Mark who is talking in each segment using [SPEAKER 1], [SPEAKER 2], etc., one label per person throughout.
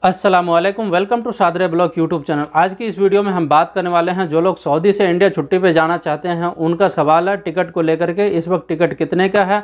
[SPEAKER 1] अस्सलामुअलैकुम, welcome to Sadre blog YouTube channel. आज की इस वीडियो में हम बात करने वाले हैं जो लोग सऊदी से इंडिया छुट्टी पे जाना चाहते हैं उनका सवाल है टिकट को लेकर के। इस वक्त टिकट कितने का है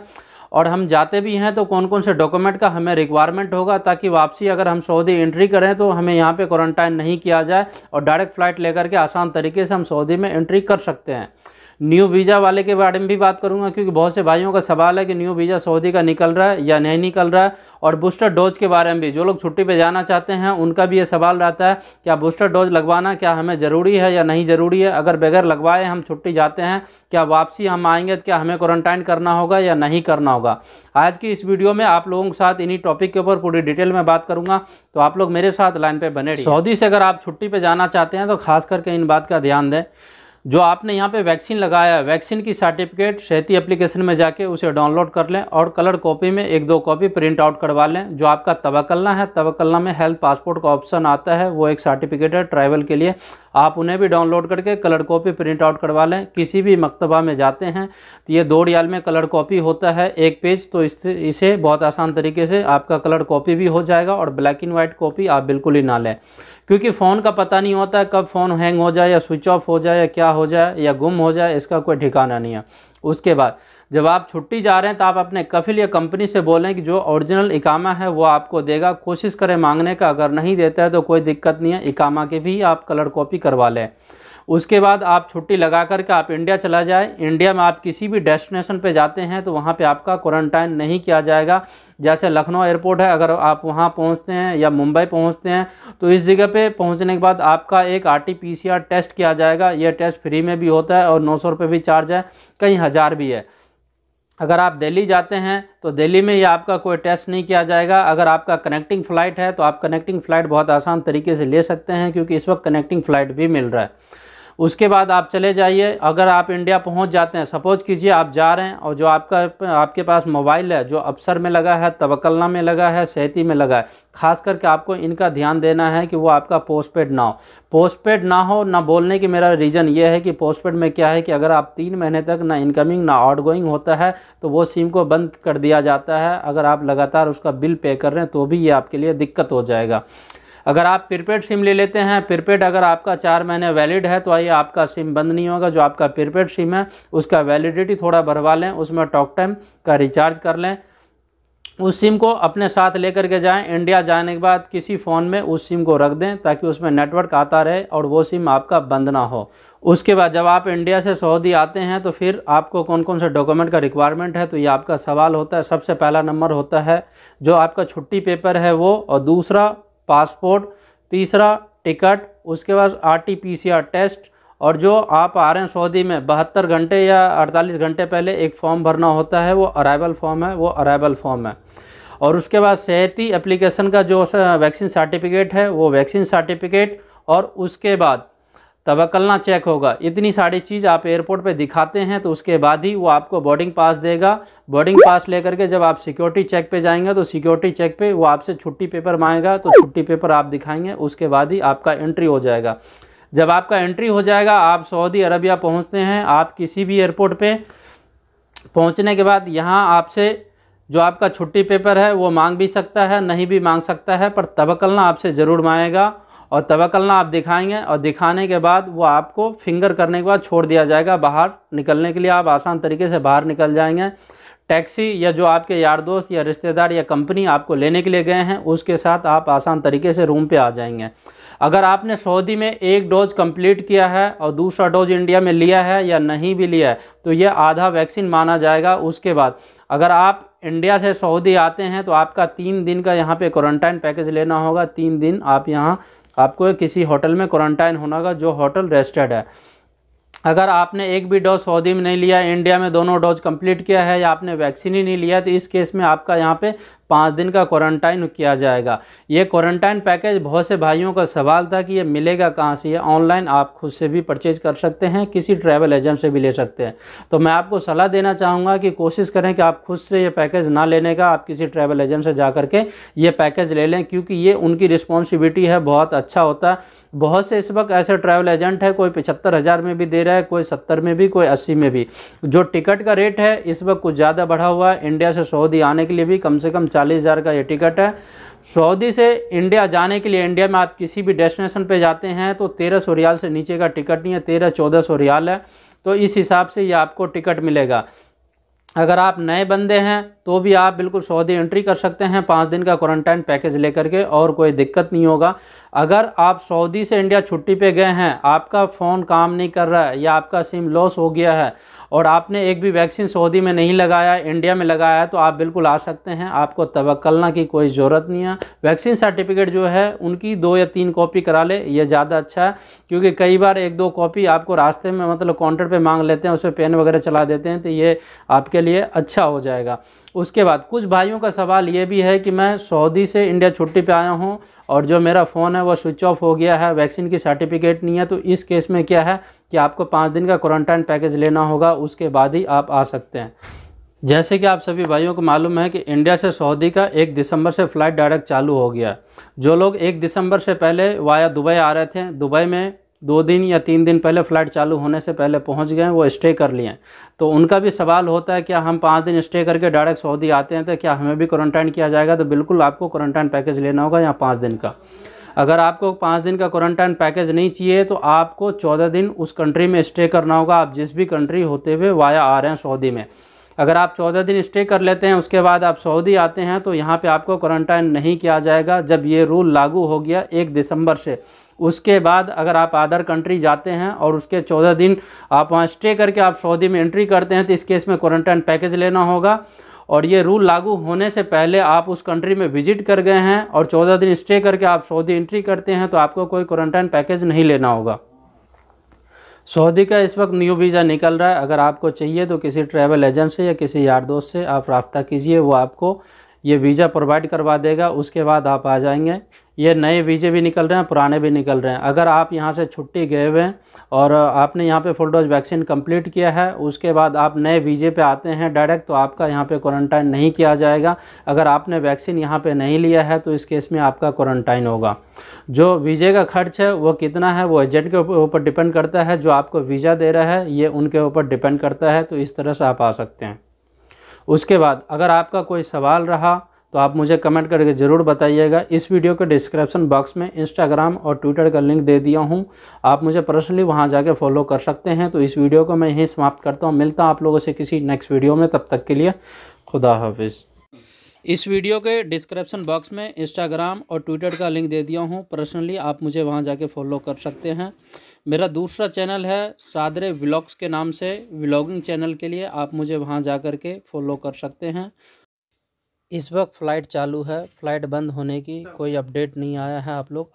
[SPEAKER 1] और हम जाते भी हैं तो कौन कौन से डॉक्यूमेंट का हमें रिक्वायरमेंट होगा, ताकि वापसी अगर हम सऊदी एंट्री करें तो हमें यहाँ पे क्वारंटाइन नहीं किया जाए और डायरेक्ट फ़्लाइट लेकर के आसान तरीके से हम सऊदी में एंट्री कर सकते हैं। न्यू वीज़ा वाले के बारे में भी बात करूंगा, क्योंकि बहुत से भाइयों का सवाल है कि न्यू वीज़ा सऊदी का निकल रहा है या नहीं निकल रहा है। और बूस्टर डोज के बारे में भी जो लोग छुट्टी पे जाना चाहते हैं उनका भी ये सवाल रहता है, क्या बूस्टर डोज लगवाना क्या हमें ज़रूरी है या नहीं ज़रूरी है। अगर बगैर लगवाए हम छुट्टी जाते हैं, क्या वापसी हम आएंगे तो क्या हमें क्वारंटाइन करना होगा या नहीं करना होगा। आज की इस वीडियो में आप लोगों के साथ इन्हीं टॉपिक के ऊपर पूरी डिटेल में बात करूंगा, तो आप लोग मेरे साथ लाइन पे बने रहिए। सऊदी से अगर आप छुट्टी पे जाना चाहते हैं तो खास करके इन बात का ध्यान दें, जो आपने यहाँ पे वैक्सीन लगाया है, वैक्सीन की सर्टिफिकेट सेहती एप्लीकेशन में जाके उसे डाउनलोड कर लें और कलर कॉपी में 1-2 कॉपी प्रिंट आउट करवा लें। जो आपका तवक्कलना है, तवक्कलना में हेल्थ पासपोर्ट का ऑप्शन आता है, वो एक सर्टिफिकेट है ट्रैवल के लिए, आप उन्हें भी डाउनलोड करके कलर कॉपी प्रिंट आउट करवा लें। किसी भी मकतबा में जाते हैं तो ये 2 रियाल में कलर कॉपी होता है 1 पेज, तो इसे बहुत आसान तरीके से आपका कलर कॉपी भी हो जाएगा। और ब्लैक एंड वाइट कॉपी आप बिल्कुल ही ना लें, क्योंकि फ़ोन का पता नहीं होता है कब फ़ोन हैंग हो जाए या स्विच ऑफ हो जाए या क्या हो जाए या गुम हो जाए, इसका कोई ठिकाना नहीं है। उसके बाद जब आप छुट्टी जा रहे हैं तो आप अपने कफिल या कंपनी से बोलें कि जो ओरिजिनल इकामा है वो आपको देगा। कोशिश करें मांगने का, अगर नहीं देता है तो कोई दिक्कत नहीं है, इकामा की भी आप कलर कॉपी करवा लें। उसके बाद आप छुट्टी लगा करके आप इंडिया चला जाए। इंडिया में आप किसी भी डेस्टिनेशन पे जाते हैं तो वहाँ पे आपका क्वारंटाइन नहीं किया जाएगा। जैसे लखनऊ एयरपोर्ट है, अगर आप वहाँ पहुँचते हैं या मुंबई पहुँचते हैं तो इस जगह पे पहुँचने के बाद आपका एक RT-PCR टेस्ट किया जाएगा। यह टेस्ट फ्री में भी होता है और 900 रुपये भी चार्ज है, कहीं 1000 भी है। अगर आप दिल्ली जाते हैं तो दिल्ली में ये आपका कोई टेस्ट नहीं किया जाएगा। अगर आपका कनेक्टिंग फ़्लाइट है तो आप कनेक्टिंग फ़्लाइट बहुत आसान तरीके से ले सकते हैं, क्योंकि इस वक्त कनेक्टिंग फ़्लाइट भी मिल रहा है। उसके बाद आप चले जाइए। अगर आप इंडिया पहुंच जाते हैं, सपोज कीजिए आप जा रहे हैं और जो आपके पास मोबाइल है, जो अफसर में लगा है, तवक्कलना में लगा है, सेहती में लगा है, खास करके आपको इनका ध्यान देना है कि वो आपका पोस्टपेड ना हो। पोस्टपेड ना हो ना बोलने की मेरा रीज़न ये है कि पोस्टपेड में क्या है कि अगर आप 3 महीने तक ना इनकमिंग ना आउटगोइंग होता है तो वो सिम को बंद कर दिया जाता है। अगर आप लगातार उसका बिल पे कर रहे हैं तो भी ये आपके लिए दिक्कत हो जाएगा। अगर आप प्रीपेड सिम ले लेते हैं, प्रीपेड अगर आपका 4 महीने वैलिड है तो आइए आपका सिम बंद नहीं होगा। जो आपका प्रीपेड सिम है उसका वैलिडिटी थोड़ा बढ़वा लें, उसमें टॉक टाइम का रिचार्ज कर लें। उस सिम को अपने साथ लेकर के जाएं। इंडिया जाने के बाद किसी फ़ोन में उस सिम को रख दें ताकि उसमें नेटवर्क आता रहे और वो सिम आपका बंद ना हो। उसके बाद जब आप इंडिया से सऊदी आते हैं तो फिर आपको कौन कौन से डॉक्यूमेंट का रिक्वायरमेंट है, तो ये आपका सवाल होता है। सबसे पहला नंबर होता है जो आपका छुट्टी पेपर है वो, और दूसरा पासपोर्ट, तीसरा टिकट, उसके बाद RT-PCR टेस्ट, और जो आप आ रहे हैं सऊदी में 72 घंटे या 48 घंटे पहले एक फॉर्म भरना होता है, वो अराइवल फॉर्म है, वो अराइवल फॉर्म है। और उसके बाद सेहती एप्लीकेशन का जो वैक्सीन सर्टिफिकेट है वो वैक्सीन सर्टिफिकेट, और उसके बाद तवक्कलना चेक होगा। इतनी सारी चीज़ आप एयरपोर्ट पे दिखाते हैं तो उसके बाद ही वो आपको बोर्डिंग पास देगा। बोर्डिंग पास लेकर के जब आप सिक्योरिटी चेक पे जाएंगे तो सिक्योरिटी चेक पे वो आपसे छुट्टी पेपर मांगेगा, तो छुट्टी पेपर आप दिखाएंगे, उसके बाद ही आपका एंट्री हो जाएगा। जब आपका एंट्री हो जाएगा, आप सऊदी अरबिया पहुँचते हैं, आप किसी भी एयरपोर्ट पर पहुँचने के बाद यहाँ आपसे जो आपका छुट्टी पेपर है वो मांग भी सकता है, नहीं भी मांग सकता है, पर तवक्कलना आपसे ज़रूर मांगेगा। और तवक्कलना आप दिखाएंगे और दिखाने के बाद वो आपको फिंगर करने के बाद छोड़ दिया जाएगा। बाहर निकलने के लिए आप आसान तरीके से बाहर निकल जाएंगे। टैक्सी या जो आपके यार दोस्त या रिश्तेदार या कंपनी आपको लेने के लिए गए हैं उसके साथ आप आसान तरीके से रूम पे आ जाएंगे। अगर आपने सऊदी में 1 डोज कंप्लीट किया है और दूसरा डोज इंडिया में लिया है या नहीं भी लिया है तो ये आधा वैक्सीन माना जाएगा। उसके बाद अगर आप इंडिया से सऊदी आते हैं तो आपका 3 दिन का यहाँ पे क्वारंटाइन पैकेज लेना होगा। 3 दिन आप यहाँ आपको किसी होटल में क्वारंटाइन होना होगा जो होटल रेस्टेड है। अगर आपने एक भी डोज सऊदी में नहीं लिया, इंडिया में दोनों डोज कंप्लीट किया है या आपने वैक्सीन ही नहीं लिया, तो इस केस में आपका यहाँ पे 5 दिन का क्वारंटाइन किया जाएगा। ये क्वारंटाइन पैकेज बहुत से भाइयों का सवाल था कि ये मिलेगा कहाँ से। ये ऑनलाइन आप खुद से भी परचेज कर सकते हैं, किसी ट्रैवल एजेंट से भी ले सकते हैं। तो मैं आपको सलाह देना चाहूँगा कि कोशिश करें कि आप खुद से ये पैकेज ना लेने का, आप किसी ट्रैवल एजेंट से जा करके ये पैकेज ले लें, क्योंकि ये उनकी रिस्पॉन्सिबिलिटी है, बहुत अच्छा होता है। बहुत से इस वक्त ऐसे ट्रैवल एजेंट है, कोई 75,000 में भी दे रहा है, कोई 70 में भी, कोई 80 में भी। जो टिकट का रेट है इस वक्त कुछ ज़्यादा बढ़ा हुआ है। इंडिया से सऊदी आने के लिए भी कम से कम 40,000 का ये टिकट है। सऊदी से इंडिया जाने के लिए, इंडिया में आप किसी भी डेस्टिनेशन पे जाते हैं तो 1300 रियाल से नीचे का टिकट नहीं है, 1300-1400 रियाल है। तो इस हिसाब से ये आपको टिकट मिलेगा। अगर आप नए बंदे हैं तो भी आप बिल्कुल सऊदी एंट्री कर सकते हैं 5 दिन का क्वारंटाइन पैकेज लेकर के, और कोई दिक्कत नहीं होगा। अगर आप सऊदी से इंडिया छुट्टी पे गए हैं, आपका फ़ोन काम नहीं कर रहा है या आपका सिम लॉस हो गया है और आपने एक भी वैक्सीन सऊदी में नहीं लगाया, इंडिया में लगाया है, तो आप बिल्कुल आ सकते हैं। आपको तवक्कलना की कोई ज़रूरत नहीं है। वैक्सीन सर्टिफिकेट जो है उनकी 2 या 3 कॉपी करा ले, ये ज़्यादा अच्छा है, क्योंकि कई बार 1-2 कॉपी आपको रास्ते में मतलब काउंटर पे मांग लेते हैं, उस पर पेन वगैरह चला देते हैं, तो ये आपके लिए अच्छा हो जाएगा। उसके बाद कुछ भाइयों का सवाल ये भी है कि मैं सऊदी से इंडिया छुट्टी पे आया हूँ और जो मेरा फ़ोन है वो स्विच ऑफ हो गया है, वैक्सीन की सर्टिफिकेट नहीं है, तो इस केस में क्या है कि आपको 5 दिन का क्वारंटाइन पैकेज लेना होगा, उसके बाद ही आप आ सकते हैं। जैसे कि आप सभी भाइयों को मालूम है कि इंडिया से सऊदी का 1 दिसंबर से फ़्लाइट डायरेक्ट चालू हो गया। जो लोग 1 दिसंबर से पहले वाया दुबई आ रहे थे, दुबई में 2 दिन या 3 दिन पहले फ़्लाइट चालू होने से पहले पहुंच गए, वो स्टे कर लिए। तो उनका भी सवाल होता है क्या हम 5 दिन स्टे करके डायरेक्ट सऊदी आते हैं तो क्या हमें भी क्वारंटाइन किया जाएगा? तो बिल्कुल आपको क्वारंटाइन पैकेज लेना होगा यहाँ 5 दिन का। अगर आपको 5 दिन का क्वारंटाइन पैकेज नहीं चाहिए तो आपको 14 दिन उस कंट्री में स्टे करना होगा, आप जिस भी कंट्री होते हुए वाया आ रहे हैं सऊदी में। अगर आप 14 दिन स्टे कर लेते हैं, उसके बाद आप सऊदी आते हैं, तो यहाँ पे आपको क्वारंटाइन नहीं किया जाएगा। जब ये रूल लागू हो गया 1 दिसंबर से, उसके बाद अगर आप अदर कंट्री जाते हैं और उसके 14 दिन आप वहाँ स्टे करके आप सऊदी में एंट्री करते हैं, तो इस केस में क्वारंटाइन पैकेज लेना होगा। और ये रूल लागू होने से पहले आप उस कंट्री में विजिट कर गए हैं और 14 दिन स्टे करके आप सऊदी एंट्री करते हैं, तो आपको कोई क्वारंटाइन पैकेज नहीं लेना होगा। सऊदी का इस वक्त न्यू वीज़ा निकल रहा है। अगर आपको चाहिए तो किसी ट्रैवल एजेंट से या किसी यार दोस्त से आप रब्ता कीजिए, वो आपको ये वीज़ा प्रोवाइड करवा देगा, उसके बाद आप आ जाएंगे। ये नए वीज़े भी निकल रहे हैं, पुराने भी निकल रहे हैं। अगर आप यहाँ से छुट्टी गए हुए हैं और आपने यहाँ पे फुल डोज वैक्सीन कंप्लीट किया है, उसके बाद आप नए वीज़े पे आते हैं डायरेक्ट, तो आपका यहाँ पे क्वारंटाइन नहीं किया जाएगा। अगर आपने वैक्सीन यहाँ पे नहीं लिया है तो इस केस में आपका क्वारंटाइन होगा। जो वीज़े का खर्च है वो कितना है वो एजेंट के ऊपर डिपेंड करता है, जो आपको वीज़ा दे रहा है ये उनके ऊपर डिपेंड करता है। तो इस तरह से आप आ सकते हैं। उसके बाद अगर आपका कोई सवाल रहा तो आप मुझे कमेंट करके ज़रूर बताइएगा। इस वीडियो के डिस्क्रिप्शन बॉक्स में इंस्टाग्राम और ट्विटर का लिंक दे दिया हूं, आप मुझे पर्सनली वहां जाके फॉलो कर सकते हैं। तो इस वीडियो को मैं यहीं समाप्त करता हूं। मिलता हूं आप लोगों से किसी नेक्स्ट वीडियो में, तब तक के लिए खुदा हाफिज़। इस वीडियो के डिस्क्रिप्शन बॉक्स में इंस्टाग्राम और ट्विटर का लिंक दे दिया हूँ, पर्सनली आप मुझे वहाँ जाके फॉलो कर सकते हैं। मेरा दूसरा चैनल है सादरे व्लॉग्स के नाम से, व्लॉगिंग चैनल के लिए आप मुझे वहाँ जा कर के फॉलो कर सकते हैं। इस वक्त फ़्लाइट चालू है, फ़्लाइट बंद होने की कोई अपडेट नहीं आया है। आप लोग